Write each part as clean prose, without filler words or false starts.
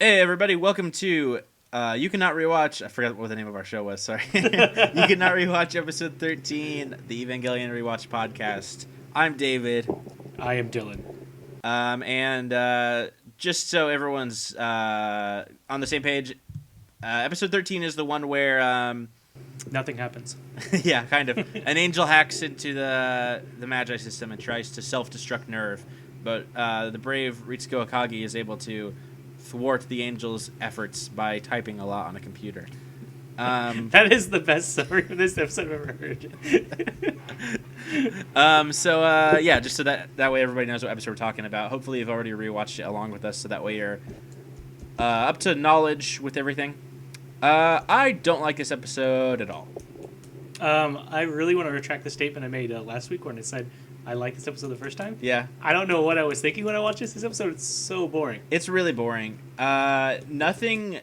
Hey everybody, welcome to You Cannot Rewatch. I forgot what the name of our show was, sorry. You Cannot Rewatch episode 13, the Evangelion Rewatch podcast. I'm David. I am Dylan. And just so everyone's on the same page, episode 13 is the one where... Nothing happens. yeah, kind of. An angel hacks into the Magi system and tries to self-destruct Nerve, but the brave Ritsuko Akagi is able to thwart the angel's efforts by typing a lot on a computer. That is the best summary of this episode I've ever heard. Just so that way everybody knows what episode we're talking about. Hopefully you've already rewatched it along with us, so that way you're up to knowledge with everything. I don't like this episode at all. I really want to retract the statement I made last week when I said I liked this episode the first time. Yeah. I don't know what I was thinking when I watched this. This episode is so boring. It's really boring. Nothing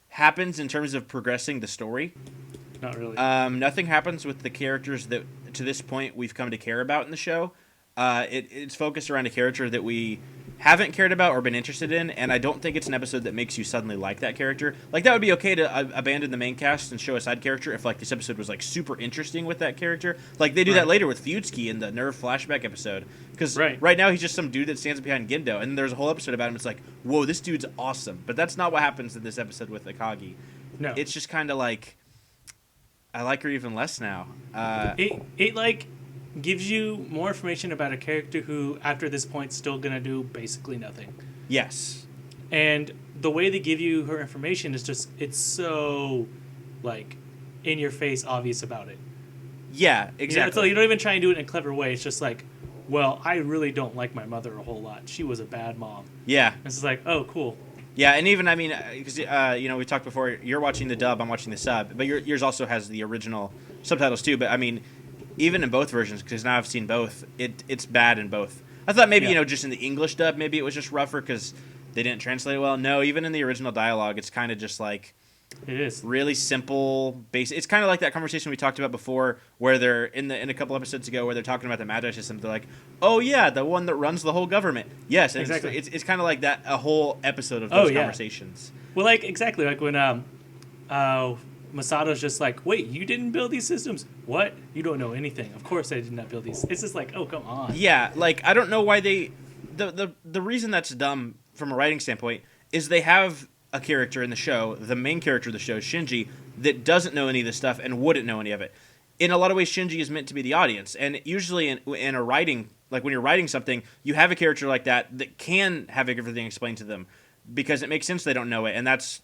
happens in terms of progressing the story. Not really. Nothing happens with the characters that, to this point, we've come to care about in the show. It's focused around a character that we haven't cared about or been interested in, and I don't think it's an episode that makes you suddenly like that character. Like, that would be okay to abandon the main cast and show a side character if, like, this episode was, like, super interesting with that character. Like, they do that later with Fuyutsuki in the Nerve flashback episode. Because right now he's just some dude that stands behind Gendo, and there's a whole episode about him. It's like, whoa, this dude's awesome. But that's not what happens in this episode with Akagi. No. It's just kind of like, I like her even less now. It gives you more information about a character who, after this point, still gonna do basically nothing. Yes. And the way they give you her information is just, it's so, like, in your face obvious about it. Yeah, exactly. You don't even try and do it in a clever way. It's just like, well, I really don't like my mother a whole lot. She was a bad mom. Yeah. It's just like, oh, cool. Yeah, and even, I mean, because, we talked before, you're watching the dub, I'm watching the sub, but yours also has the original subtitles too, but I mean, even in both versions, because now I've seen both, it's bad in both. I thought maybe, just in the English dub, maybe it was just rougher because they didn't translate it well. No, even in the original dialogue, it's kind of just like... It is. Really simple, basic. It's kind of like that conversation we talked about before where they're, in a couple episodes ago, where they're talking about the Magi system. They're like, oh yeah, the one that runs the whole government. Yes, and exactly. It's kind of like that, a whole episode of those conversations. Well, exactly, like when Masato's just like, wait, you didn't build these systems? What? You don't know anything. Of course I did not build these. It's just like, oh, come on. Yeah, like, I don't know why they... The reason that's dumb from a writing standpoint is they have a character in the show, the main character of the show, Shinji, that doesn't know any of this stuff and wouldn't know any of it. In a lot of ways, Shinji is meant to be the audience. And usually in a writing, like when you're writing something, you have a character like that can have everything explained to them because it makes sense they don't know it. And that's...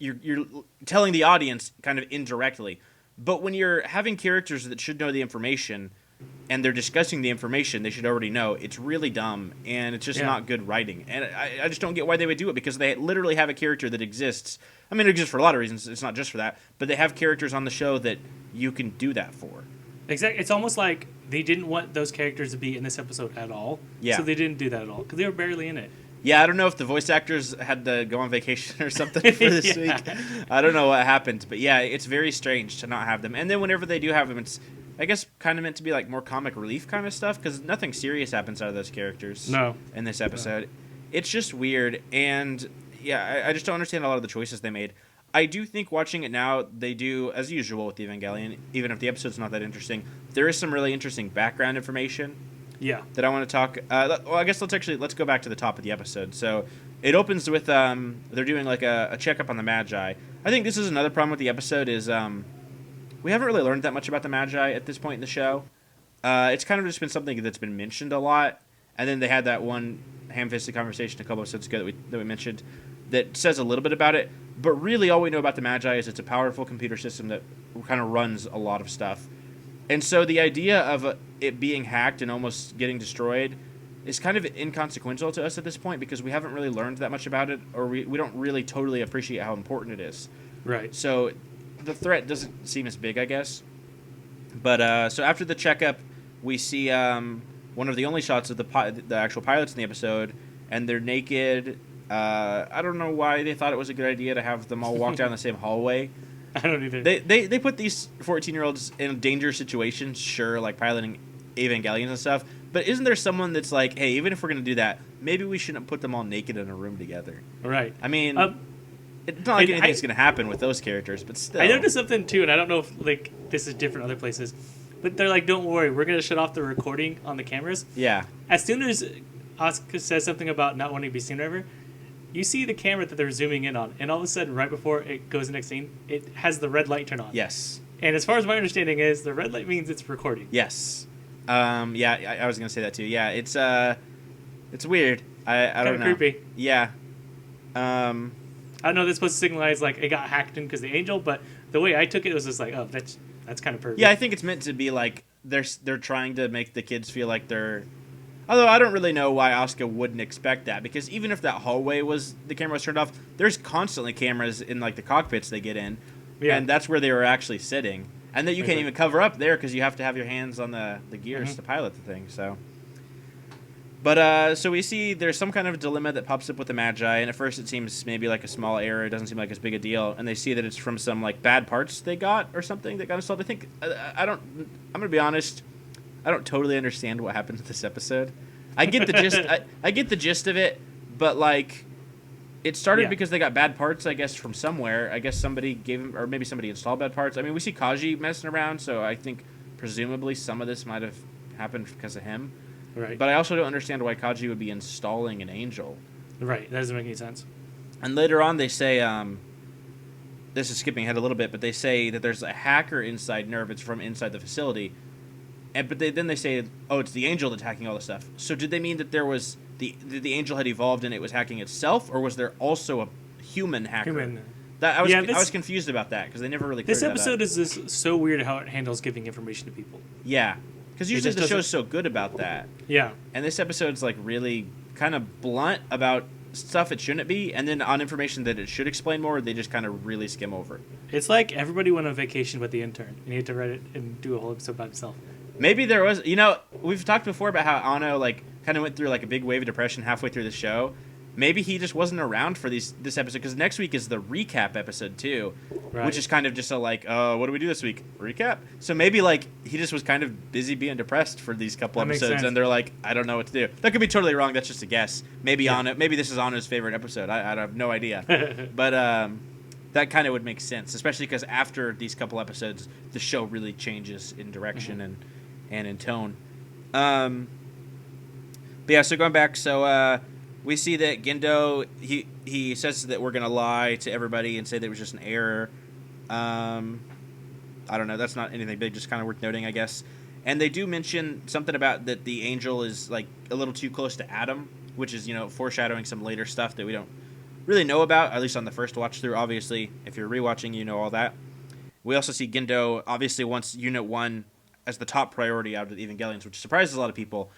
You're telling the audience kind of indirectly. But when you're having characters that should know the information and they're discussing the information they should already know, it's really dumb and it's just not good writing. And I just don't get why they would do it, because they literally have a character that exists. I mean, it exists for a lot of reasons. It's not just for that. But they have characters on the show that you can do that for. Exactly. It's almost like they didn't want those characters to be in this episode at all. Yeah. So they didn't do that at all because they were barely in it. Yeah, I don't know if the voice actors had to go on vacation or something for this week. I don't know what happened. But yeah, it's very strange to not have them. And then whenever they do have them, it's, I guess, kind of meant to be like more comic relief kind of stuff, because nothing serious happens out of those characters in this episode. No. It's just weird. And yeah, I just don't understand a lot of the choices they made. I do think watching it now, they do, as usual with the Evangelion, even if the episode's not that interesting, there is some really interesting background information. Yeah. That I want to talk. Well, I guess let's go back to the top of the episode. So it opens with they're doing like a checkup on the Magi. I think this is another problem with the episode is we haven't really learned that much about the Magi at this point in the show. It's kind of just been something that's been mentioned a lot, and then they had that one ham-fisted conversation a couple episodes ago that we mentioned that says a little bit about it. But really, all we know about the Magi is it's a powerful computer system that kind of runs a lot of stuff. And so the idea of it being hacked and almost getting destroyed is kind of inconsequential to us at this point, because we haven't really learned that much about it, or we don't really totally appreciate how important it is. Right. So the threat doesn't seem as big, I guess. But so after the checkup, we see one of the only shots of the actual pilots in the episode, and they're naked. I don't know why they thought it was a good idea to have them all walk down the same hallway. I don't either. They put these 14-year-olds in dangerous situations, sure, like piloting Evangelions and stuff, But isn't there someone that's like, hey, even if we're going to do that, maybe we shouldn't put them all naked in a room together? Right. I mean, it's not like anything's going to happen with those characters, but still. I noticed something too, and I don't know if like this is different other places, but they're like, don't worry, we're going to shut off the recording on the cameras. Yeah. As soon as Asuka says something about not wanting to be seen ever, you see the camera that they're zooming in on, and all of a sudden, right before it goes to the next scene, it has the red light turn on. Yes. And as far as my understanding is, the red light means it's recording. Yes. Yeah, I was gonna say that too. Yeah, it's weird. I don't know. Kind of creepy. Yeah. I don't know. This supposed to signalize like it got hacked in because the angel, but the way I took it was just like, oh, that's kind of pervy. Yeah, I think it's meant to be like they're trying to make the kids feel like they're. Although I don't really know why Asuka wouldn't expect that, because even if that hallway the camera was turned off, there's constantly cameras in like the cockpits they get in, and that's where they were actually sitting, and that you can't even cover up there because you have to have your hands on the gears to pilot the thing. So, but so we see there's some kind of dilemma that pops up with the Magi, and at first it seems maybe like a small error. It doesn't seem like as big a deal, and they see that it's from some like bad parts they got or something that got installed. I think I'm gonna be honest. I don't totally understand what happened to this episode. I get the gist. I get the gist of it, but like, it started because they got bad parts, I guess, from somewhere. I guess somebody gave them, or maybe somebody installed bad parts. I mean, we see Kaji messing around, so I think presumably some of this might have happened because of him. Right. But I also don't understand why Kaji would be installing an angel. Right. That doesn't make any sense. And later on, they say, this is skipping ahead a little bit, but they say that there's a hacker inside Nerve. It's from inside the facility. But then they say, oh, it's the angel that's hacking all this stuff. So did they mean that there was the angel had evolved and it was hacking itself, or was there also a human hacker? I was confused about that because they never really. This episode is just so weird how it handles giving information to people. Yeah, because usually the show's so good about that. Yeah, and this episode's like really kind of blunt about stuff it shouldn't be, and then on information that it should explain more, they just kind of really skim over. It's like everybody went on vacation but the intern, and he had to write it and do a whole episode by himself. Maybe there was, we've talked before about how Anno like kind of went through like a big wave of depression halfway through the show. Maybe he just wasn't around for this episode, because next week is the recap episode too, which is kind of just a like, what do we do this week? Recap. So maybe like he just was kind of busy being depressed for these couple episodes, and they're like, I don't know what to do. That could be totally wrong. That's just a guess. Maybe maybe this is Anno's favorite episode. I have no idea, but that kind of would make sense, especially because after these couple episodes, the show really changes in direction and in tone. But yeah, so going back, so we see that Gendo, he says that we're gonna lie to everybody and say that it was just an error. I don't know, that's not anything big, just kind of worth noting, I guess. And they do mention something about that the angel is like a little too close to Adam, which is, foreshadowing some later stuff that we don't really know about, at least on the first watch through. Obviously, if you're rewatching, you know all that. We also see Gendo obviously wants Unit 1 as the top priority out of the Evangelions, which surprises a lot of people.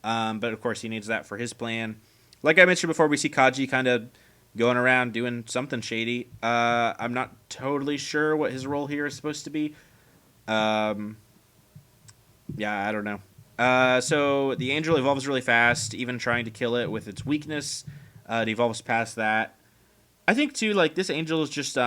But of course, he needs that for his plan. Like I mentioned before, we see Kaji kind of going around doing something shady. I'm not totally sure what his role here is supposed to be. Yeah, I don't know. So the angel evolves really fast, even trying to kill it with its weakness. It evolves past that. I think, too, like, this angel is just,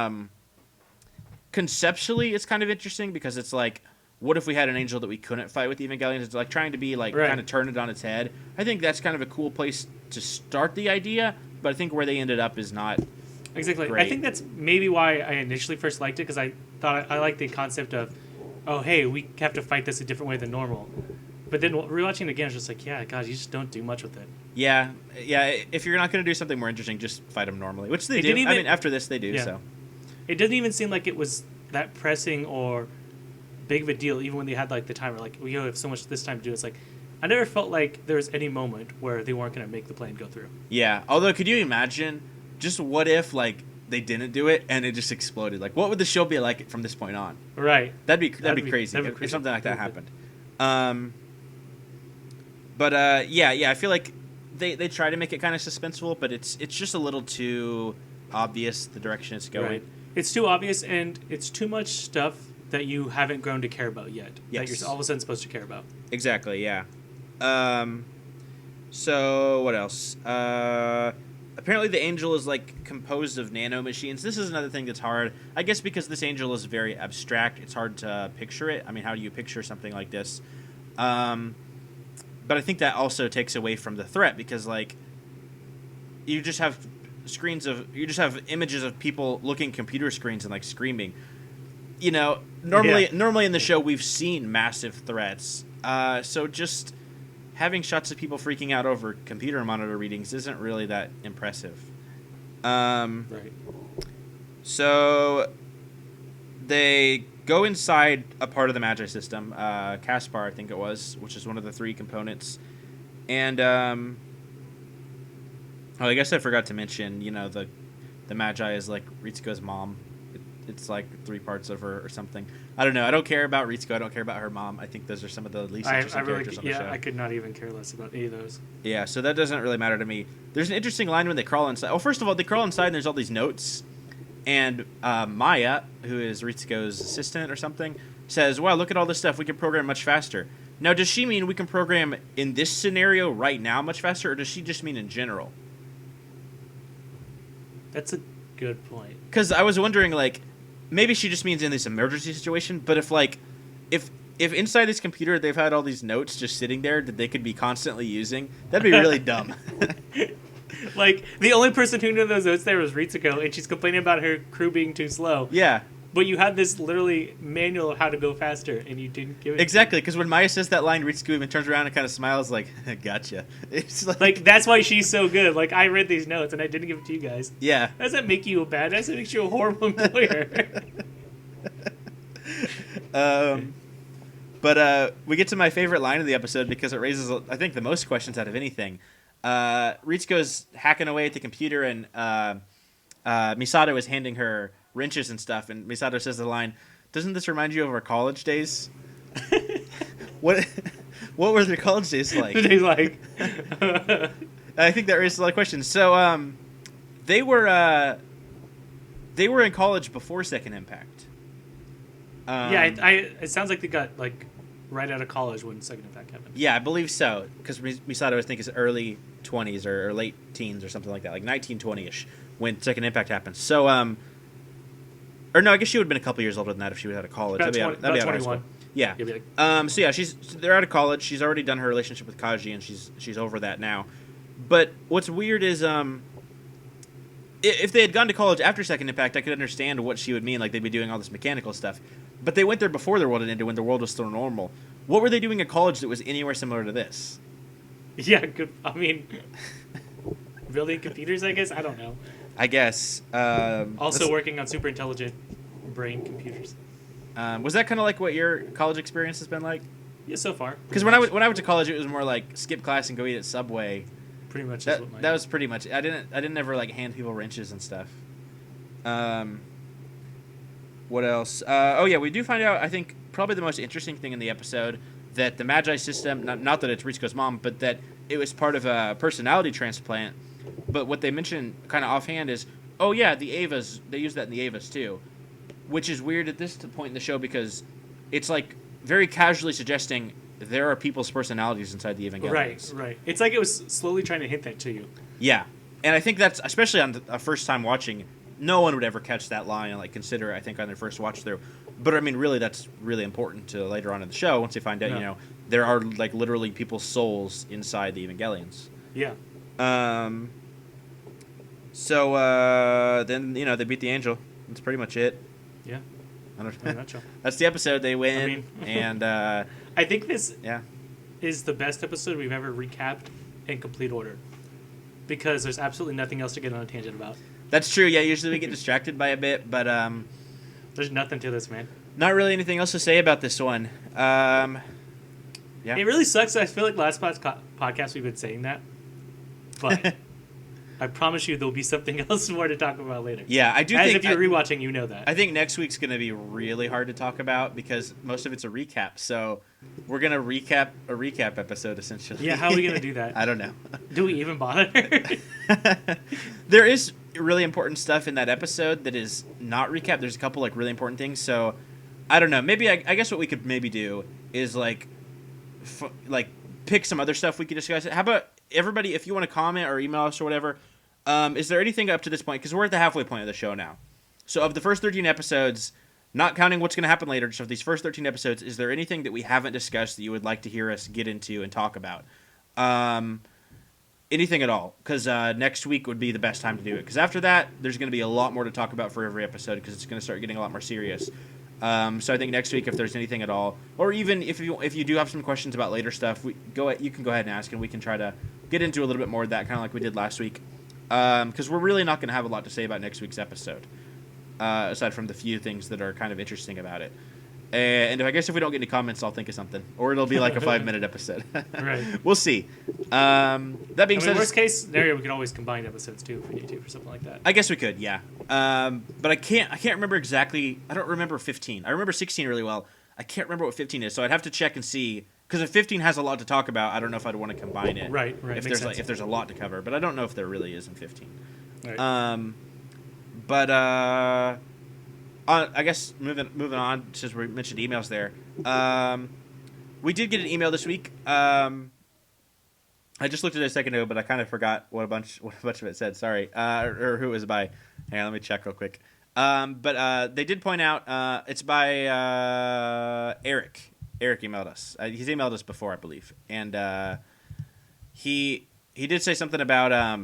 conceptually, it's kind of interesting, because it's like, what if we had an angel that we couldn't fight with the Evangelions? It's like trying to be, like, kind of turn it on its head. I think that's kind of a cool place to start the idea, but I think where they ended up is not exactly great. I think that's maybe why I initially first liked it, because I thought I liked the concept of, oh, hey, we have to fight this a different way than normal. But then rewatching it again, it's just like, yeah, God, you just don't do much with it. Yeah. If you're not going to do something more interesting, just fight them normally, which they do. I mean, after this, they do. Yeah. So it doesn't even seem like it was that pressing or big of a deal, even when they had like the timer. Like, we have so much this time to do. It's like, I never felt like there was any moment where they weren't going to make the plan go through. Yeah. Although, could you imagine just what if like they didn't do it and it just exploded? Like, what would the show be like from this point on? Right. That'd be crazy if something like that happened. But I feel like they try to make it kind of suspenseful, but it's just a little too obvious the direction it's going. Right. It's too obvious, and it's too much stuff that you haven't grown to care about yet. Yes. That you're all of a sudden supposed to care about. Exactly, yeah. So what else? Apparently the angel is like composed of nanomachines. This is another thing that's hard. I guess because this angel is very abstract, it's hard to picture it. I mean, how do you picture something like this? But but I think that also takes away from the threat because like you just have images of people looking at computer screens and like screaming. You know, normally in the show we've seen massive threats. So just having shots of people freaking out over computer monitor readings isn't really that impressive. Right. So they go inside a part of the Magi system, Caspar, I think it was, which is one of the 3 components. And I guess I forgot to mention, you know, the Magi is like Ritsuko's mom. It's like 3 parts of her or something. I don't know. I don't care about Ritsuko. I don't care about her mom. I think those are some of the least interesting characters on the show. I could not even care less about any of those. Yeah, so that doesn't really matter to me. There's an interesting line when they crawl inside. Oh, first of all, they crawl inside and there's all these notes. And Maya, who is Ritsuko's assistant or something, says, wow, look at all this stuff. We can program much faster. Now, does she mean we can program in this scenario right now much faster, or does she just mean in general? That's a good point. Because I was wondering, like, maybe she just means in this emergency situation, but if inside this computer they've had all these notes just sitting there that they could be constantly using, that'd be really dumb. Like, the only person who knew those notes there was Ritsuko, and she's complaining about her crew being too slow. Yeah. But you had this literally manual of how to go faster, and you didn't give it Exactly, because when Maya says that line, Ritsuko even turns around and kind of smiles like, gotcha. It's like, that's why she's so good. Like, I read these notes, and I didn't give it to you guys. Yeah. That doesn't make you a badass. It makes you a horrible employer. But we get to my favorite line of the episode because it raises, I think, the most questions out of anything. Ritsuko's hacking away at the computer, and Misato is handing her wrenches and stuff, and Misato says the line, doesn't this remind you of our college days? What were their college days like? He's like... I think that raises a lot of questions. So they were in college before Second Impact. It sounds like they got like right out of college when Second Impact happened. Yeah, I believe so, because Misato, I think, is early 20s or late teens or something like that, like 1920-ish when Second Impact happened. So, or no, I guess she would have been a couple years older than that if she was out of college. About that'd be out of high 21. school. Yeah. Like, So yeah, they're out of college. She's already done her relationship with Kaji, and she's over that now. But what's weird is if they had gone to college after Second Impact, I could understand what she would mean. Like, they'd be doing all this mechanical stuff. But they went there before their world had ended, when the world was still normal. What were they doing at college that was anywhere similar to this? Yeah, good. I mean, building computers, I guess? I don't know. I guess. Also working on super intelligent brain computers. Was that kind of like what your college experience has been like? Yeah, so far. Because when I went to college, it was more like skip class and go eat at Subway. Pretty much. That was pretty much. I didn't ever like hand people wrenches and stuff. What else? Oh yeah, we do find out, I think, probably the most interesting thing in the episode, that the Magi system, not that it's Ritsuko's mom, but that it was part of a personality transplant. But what they mention kind of offhand is, oh yeah, the Avas, they use that in the Avas too. Which is weird at this point in the show because it's like very casually suggesting there are people's personalities inside the Evangelions. Right. It's like it was slowly trying to hint that to you. Yeah. And I think that's, especially on a first time watching, no one would ever catch that line and like consider it, I think, on their first watch through. But I mean, really, that's really important to later on in the show once they find out, you know, there are like literally people's souls inside the Evangelions. Yeah. So then, you know, they beat the angel. That's pretty much it. Yeah. In a nutshell. That's the episode. They win. I mean, and I think this is the best episode we've ever recapped in complete order. Because there's absolutely nothing else to get on a tangent about. That's true. Yeah, usually we get distracted by a bit, but there's nothing to this, man. Not really anything else to say about this one. Yeah. It really sucks. I feel like last podcast we've been saying that. But I promise you there'll be something else more to talk about later. Yeah, I do think... if you're rewatching, you know that. I think next week's going to be really hard to talk about because most of it's a recap. So we're going to recap a recap episode, essentially. Yeah, how are we going to do that? I don't know. Do we even bother? There is really important stuff in that episode that is not recap. There's a couple like really important things. So I don't know. Maybe I guess what we could maybe do is like pick some other stuff we could discuss. How about everybody, if you want to comment or email us or whatever, is there anything up to this point? Because we're at the halfway point of the show now. So of the first 13 episodes, not counting what's going to happen later, just of these first 13 episodes, is there anything that we haven't discussed that you would like to hear us get into and talk about? Anything at all, because next week would be the best time to do it. Because after that, there's going to be a lot more to talk about for every episode, because it's going to start getting a lot more serious. So I think next week, if there's anything at all, or even if you do have some questions about later stuff, you can go ahead and ask, and we can try to get into a little bit more of that, kind of like we did last week. Because we're really not going to have a lot to say about next week's episode, aside from the few things that are kind of interesting about it. And I guess if we don't get any comments, I'll think of something, or it'll be like a 5-minute episode. Right. We'll see. That being said, worst case scenario, we could always combine episodes too if we need to, or something like that. I guess we could, yeah. But I can't remember exactly. I don't remember 15. I remember 16 really well. I can't remember what 15 is, so I'd have to check and see. Because if 15 has a lot to talk about, I don't know if I'd want to combine it. Right. If there's a lot to cover, but I don't know if there really is in 15. Right. I guess moving on, since we mentioned emails there. We did get an email this week. I just looked at it a second ago, but I kind of forgot what a bunch of it said. Sorry, or who it was by. Hang on, let me check real quick. But they did point out it's by Eric. Eric emailed us. He's emailed us before, I believe, and he did say something about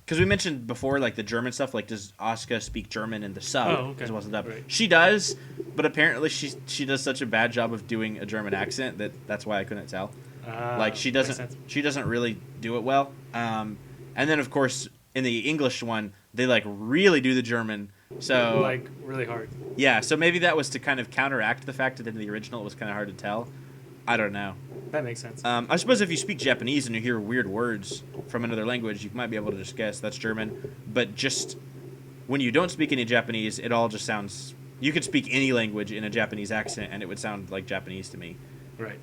because we mentioned before, like the German stuff. Like, does Asuka speak German in the sub as well as the dub? Right. She does, but apparently she does such a bad job of doing a German accent that's why I couldn't tell. Like she doesn't really do it well. And then of course in the English one they like really do the German. So like really hard. Yeah, so maybe that was to kind of counteract the fact that in the original it was kind of hard to tell. I don't know. That makes sense. I suppose if you speak Japanese and you hear weird words from another language, you might be able to just guess that's German. But just when you don't speak any Japanese, it all just sounds... You could speak any language in a Japanese accent, and it would sound like Japanese to me. Right.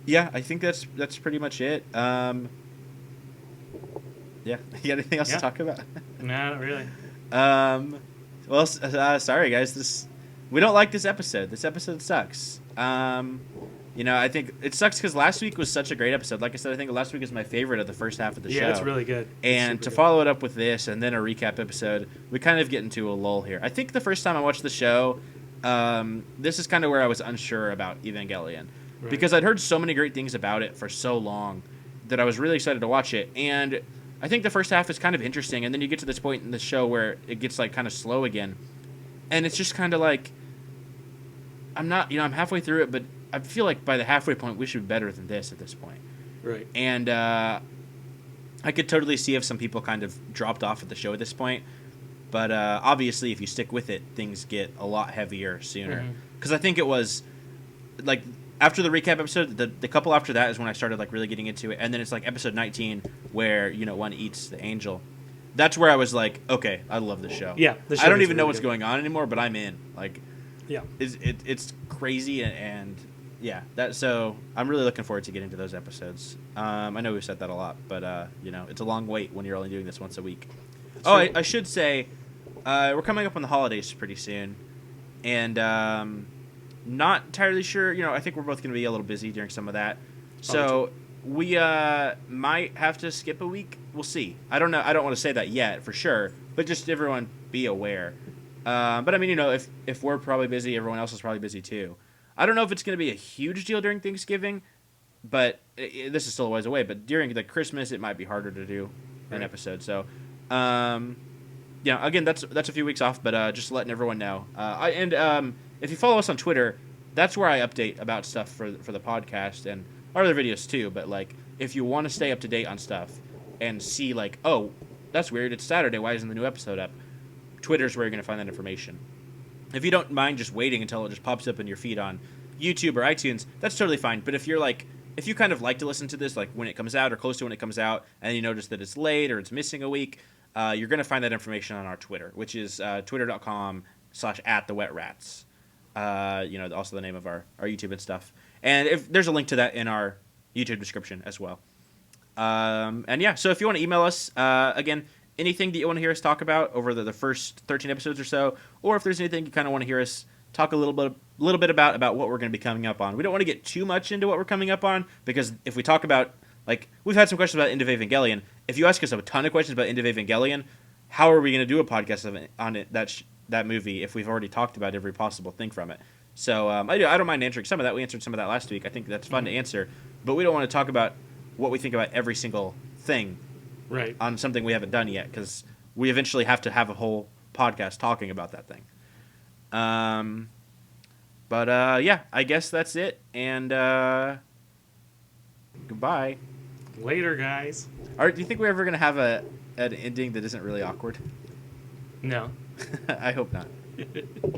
Yeah, I think that's pretty much it. Yeah, you got anything else to talk about? No, not really. Well, sorry guys, we don't like this episode. This episode sucks. I think it sucks because last week was such a great episode. Like I said, I think last week is my favorite of the first half of the show. Yeah, it's really good. And to follow it up with this and then a recap episode, we kind of get into a lull here. I think the first time I watched the show, this is kind of where I was unsure about Evangelion. Right. Because I'd heard so many great things about it for so long that I was really excited to watch it. And I think the first half is kind of interesting, and then you get to this point in the show where it gets like kind of slow again. And it's just kind of like, I'm halfway through it, but I feel like by the halfway point, we should be better than this at this point. Right. And I could totally see if some people kind of dropped off at the show at this point. But obviously, if you stick with it, things get a lot heavier sooner. Because I think it was, like, after the recap episode, the couple after that is when I started, like, really getting into it. And then it's, like, episode 19 where, one eats the angel. That's where I was like, okay, I love this show. Yeah, the show I don't even really know what's good. going on anymore, but I'm in. Like, yeah, it's crazy and yeah. So I'm really looking forward to getting to those episodes. I know we've said that a lot, but it's a long wait when you're only doing this once a week. I should say we're coming up on the holidays pretty soon, and not entirely sure. I think we're both going to be a little busy during some of that. So we might have to skip a week. We'll see. I don't know. I don't want to say that yet for sure, but just everyone be aware. But I mean, if we're probably busy, everyone else is probably busy too. I don't know if it's going to be a huge deal during Thanksgiving, but this is still a ways away. But during the Christmas, it might be harder to do an episode. So, again, that's a few weeks off, but just letting everyone know. If you follow us on Twitter, that's where I update about stuff for the podcast and our other videos too. But like, if you want to stay up to date on stuff and see like, oh, that's weird, it's Saturday, why isn't the new episode up? Twitter's where you're going to find that information. If you don't mind just waiting until it just pops up in your feed on YouTube or iTunes, that's totally fine. But if you kind of like to listen to this like when it comes out or close to when it comes out, and you notice that it's late or it's missing a week, you're going to find that information on our Twitter, which is twitter.com/@thewetrats. Also the name of our YouTube and stuff. And if there's a link to that in our YouTube description as well. So if you want to email us, again, anything that you want to hear us talk about over the first 13 episodes or so, or if there's anything you kind of want to hear us talk a little bit about what we're going to be coming up on. We don't want to get too much into what we're coming up on, because if we talk about, like, we've had some questions about End of Evangelion. If you ask us a ton of questions about End of Evangelion, how are we going to do a podcast on it, that movie, if we've already talked about every possible thing from it? So I don't mind answering some of that. We answered some of that last week. I think that's fun to answer, but we don't want to talk about what we think about every single thing Right. on something we haven't done yet, because we eventually have to have a whole podcast talking about that thing. But yeah, I guess that's it, and goodbye. Later, guys. Do you think we're ever gonna have an ending that isn't really awkward? No. I hope not.